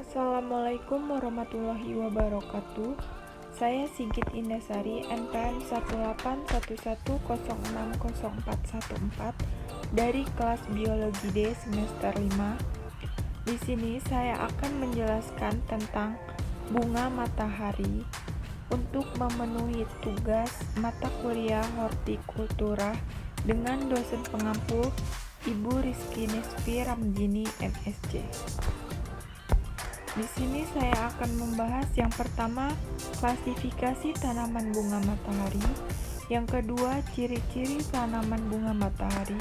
Assalamualaikum warahmatullahi wabarakatuh. Saya Sigit Indasari, NPM 18110604114 dari kelas Biologi D semester 5. Di sini saya akan menjelaskan tentang bunga matahari untuk memenuhi tugas mata kuliah hortikultura dengan dosen pengampu Ibu Rizky Nisfi Ramdini, MSc. Di sini saya akan membahas yang pertama, klasifikasi tanaman bunga matahari, yang kedua, ciri-ciri tanaman bunga matahari,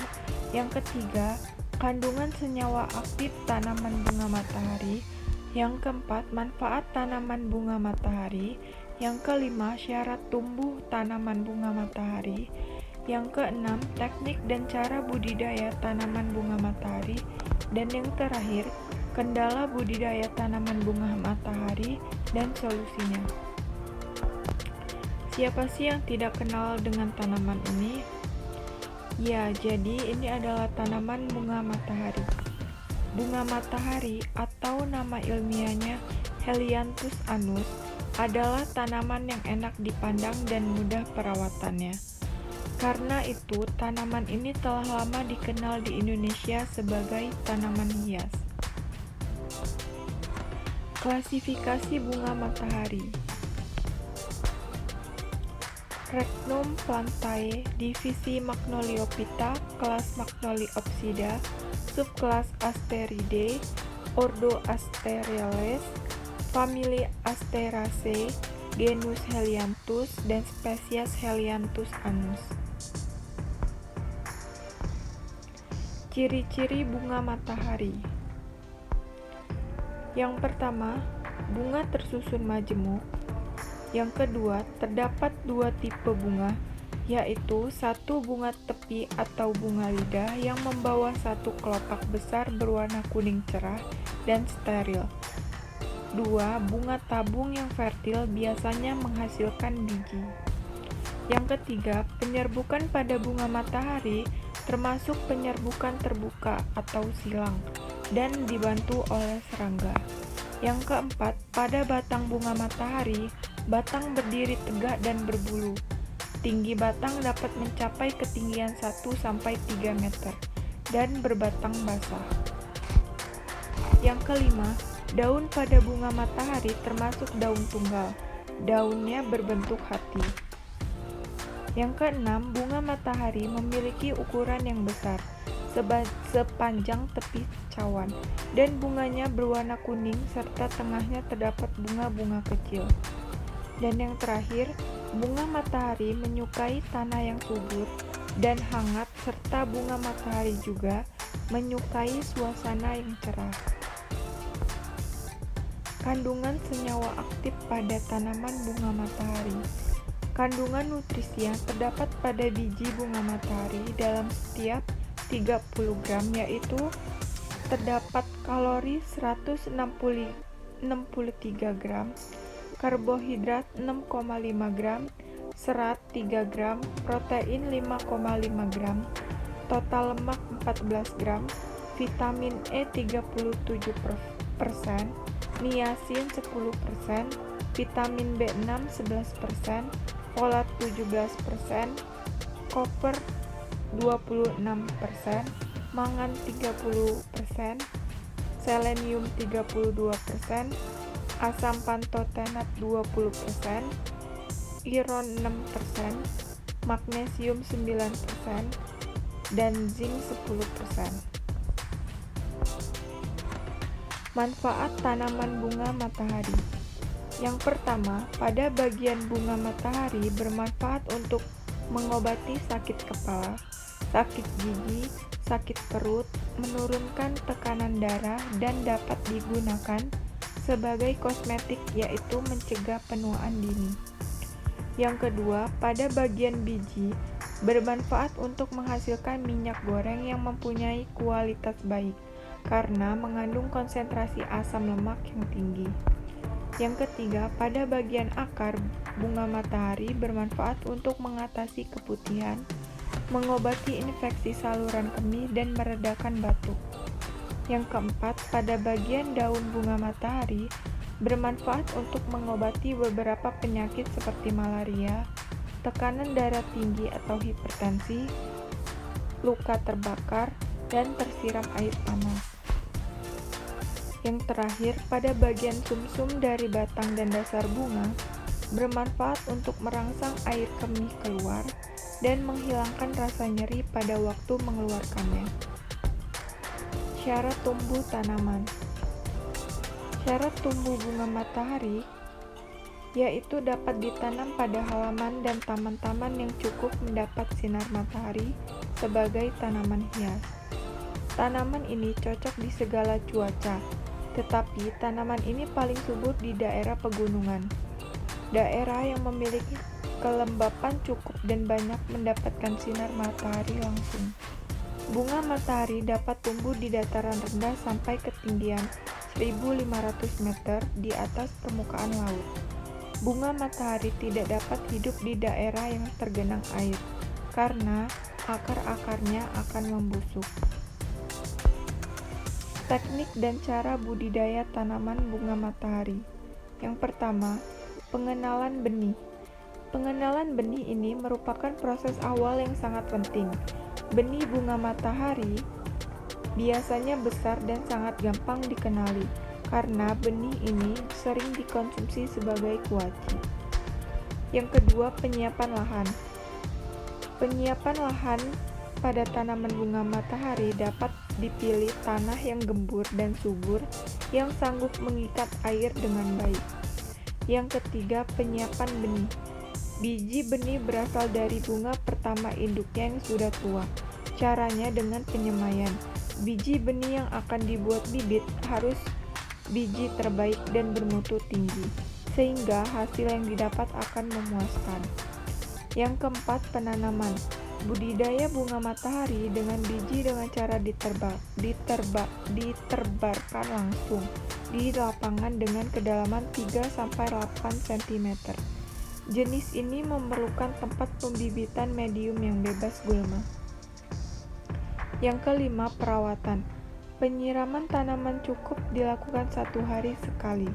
yang ketiga, kandungan senyawa aktif tanaman bunga matahari, yang keempat, manfaat tanaman bunga matahari, yang kelima, syarat tumbuh tanaman bunga matahari, yang keenam, teknik dan cara budidaya tanaman bunga matahari, dan yang terakhir, kendala budidaya tanaman bunga matahari dan solusinya. Siapa sih yang tidak kenal dengan tanaman ini? Ya, jadi ini adalah tanaman bunga matahari. Bunga matahari atau nama ilmiahnya Helianthus annus adalah tanaman yang enak dipandang dan mudah perawatannya. Karena itu, tanaman ini telah lama dikenal di Indonesia sebagai tanaman hias. Klasifikasi bunga matahari. Regnum plantae, divisi Magnoliophyta, kelas Magnoliopsida, subkelas Asteridae, ordo Asteriales, famili Asteraceae, genus Helianthus, dan spesies Helianthus annus. Ciri-ciri bunga matahari. Yang pertama, bunga tersusun majemuk. Yang kedua, terdapat dua tipe bunga, yaitu satu bunga tepi atau bunga lidah yang membawa satu kelopak besar berwarna kuning cerah dan steril. Dua, bunga tabung yang fertil biasanya menghasilkan biji. Yang ketiga, penyerbukan pada bunga matahari termasuk penyerbukan terbuka atau silang dan dibantu oleh serangga. Yang keempat, pada batang bunga matahari, batang berdiri tegak dan berbulu. Tinggi batang dapat mencapai ketinggian 1-3 meter dan berbatang basah. Yang kelima, daun pada bunga matahari termasuk daun tunggal. Daunnya berbentuk hati. Yang keenam, bunga matahari memiliki ukuran yang besar, sepanjang tepi cawan, dan bunganya berwarna kuning serta tengahnya terdapat bunga-bunga kecil. Dan yang terakhir, bunga matahari menyukai tanah yang subur dan hangat serta bunga matahari juga menyukai suasana yang cerah. Kandungan senyawa aktif pada tanaman bunga matahari. Kandungan nutrisi yang terdapat pada biji bunga matahari dalam setiap 30 gram yaitu terdapat kalori 163 gram, karbohidrat 6,5 gram, serat 3 gram, protein 5,5 gram, total lemak 14 gram, vitamin E 37%, niacin 10%, vitamin B6 11%, folat 17%, koper 26%, mangan 30%, selenium 32%, asam pantotenat 20%, iron 6%, magnesium 9%, dan zinc 10%. Manfaat tanaman bunga matahari. Yang pertama, pada bagian bunga matahari bermanfaat untuk mengobati sakit kepala, sakit gigi, sakit perut, menurunkan tekanan darah, dan dapat digunakan sebagai kosmetik yaitu mencegah penuaan dini. Yang kedua, pada bagian biji bermanfaat untuk menghasilkan minyak goreng yang mempunyai kualitas baik karena mengandung konsentrasi asam lemak yang tinggi. Yang ketiga, pada bagian akar bunga matahari bermanfaat untuk mengatasi keputihan, mengobati infeksi saluran kemih, dan meredakan batuk. Yang keempat, pada bagian daun bunga matahari bermanfaat untuk mengobati beberapa penyakit seperti malaria, tekanan darah tinggi atau hipertensi, luka terbakar, dan tersiram air panas. Yang terakhir, pada bagian sumsum dari batang dan dasar bunga bermanfaat untuk merangsang air kemih keluar dan menghilangkan rasa nyeri pada waktu mengeluarkannya. Syarat tumbuh tanaman. Syarat tumbuh bunga matahari yaitu dapat ditanam pada halaman dan taman-taman yang cukup mendapat sinar matahari sebagai tanaman hias. Tanaman ini cocok di segala cuaca, tetapi tanaman ini paling subur di daerah pegunungan. Daerah yang memiliki kelembapan cukup dan banyak mendapatkan sinar matahari langsung. Bunga matahari dapat tumbuh di dataran rendah sampai ketinggian 1.500 meter di atas permukaan laut. Bunga matahari tidak dapat hidup di daerah yang tergenang air, karena akar-akarnya akan membusuk. Teknik dan cara budidaya tanaman bunga matahari. Yang pertama, pengenalan benih. Pengenalan benih ini merupakan proses awal yang sangat penting. Benih bunga matahari biasanya besar dan sangat gampang dikenali, karena benih ini sering dikonsumsi sebagai kuaci. Yang kedua, penyiapan lahan. Penyiapan lahan pada tanaman bunga matahari dapat dipilih tanah yang gembur dan subur yang sanggup mengikat air dengan baik. Yang ketiga, penyiapan benih. Biji benih berasal dari bunga pertama induknya yang sudah tua. Caranya dengan penyemaian. Biji benih yang akan dibuat bibit harus biji terbaik dan bermutu tinggi, sehingga hasil yang didapat akan memuaskan. Yang keempat, penanaman. Budidaya bunga matahari dengan biji dengan cara diterbarkan langsung di lapangan dengan kedalaman 3-8 cm. Jenis ini memerlukan tempat pembibitan medium yang bebas gulma. Yang kelima, perawatan. Penyiraman tanaman cukup dilakukan 1 hari sekali.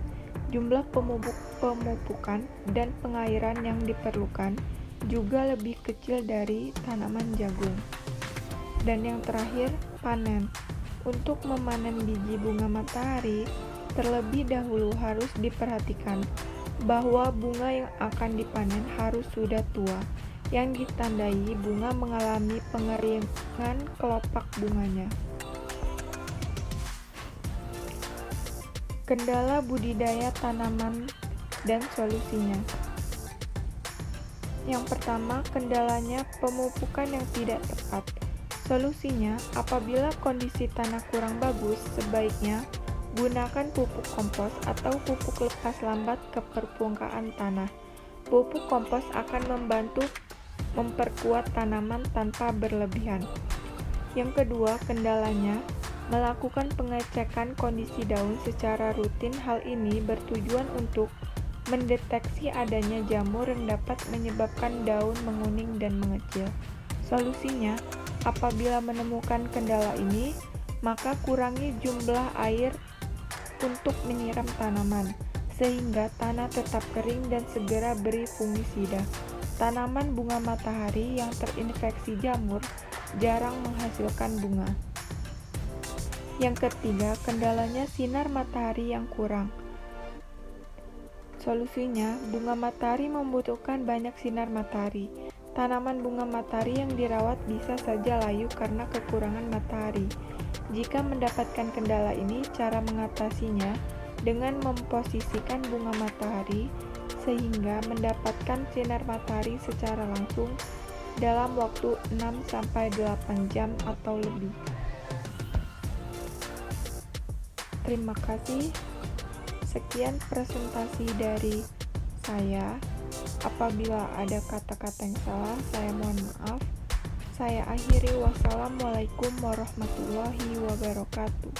Jumlah pemupukan dan pengairan yang diperlukan juga lebih kecil dari tanaman jagung. Dan yang terakhir, panen. Untuk memanen biji bunga matahari, terlebih dahulu harus diperhatikan bahwa bunga yang akan dipanen harus sudah tua, yang ditandai bunga mengalami pengeringan kelopak bunganya. Kendala budidaya tanaman dan solusinya. Yang pertama, kendalanya pemupukan yang tidak tepat. Solusinya, apabila kondisi tanah kurang bagus, sebaiknya gunakan pupuk kompos atau pupuk lepas lambat ke permukaan tanah. Pupuk kompos akan membantu memperkuat tanaman tanpa berlebihan. Yang kedua, kendalanya melakukan pengecekan kondisi daun secara rutin. Hal ini bertujuan untuk mendeteksi adanya jamur yang dapat menyebabkan daun menguning dan mengecil. Solusinya, apabila menemukan kendala ini, maka kurangi jumlah air untuk menyiram tanaman, sehingga tanah tetap kering dan segera beri fungisida. Tanaman bunga matahari yang terinfeksi jamur jarang menghasilkan bunga. Yang ketiga, kendalanya sinar matahari yang kurang. Solusinya, bunga matahari membutuhkan banyak sinar matahari. Tanaman bunga matahari yang dirawat bisa saja layu karena kekurangan matahari. Jika mendapatkan kendala ini, cara mengatasinya dengan memposisikan bunga matahari sehingga mendapatkan sinar matahari secara langsung dalam waktu 6-8 jam atau lebih. Terima kasih. Sekian presentasi dari saya. Apabila ada kata-kata yang salah, saya mohon maaf. Saya akhiri. Wassalamualaikum warahmatullahi wabarakatuh.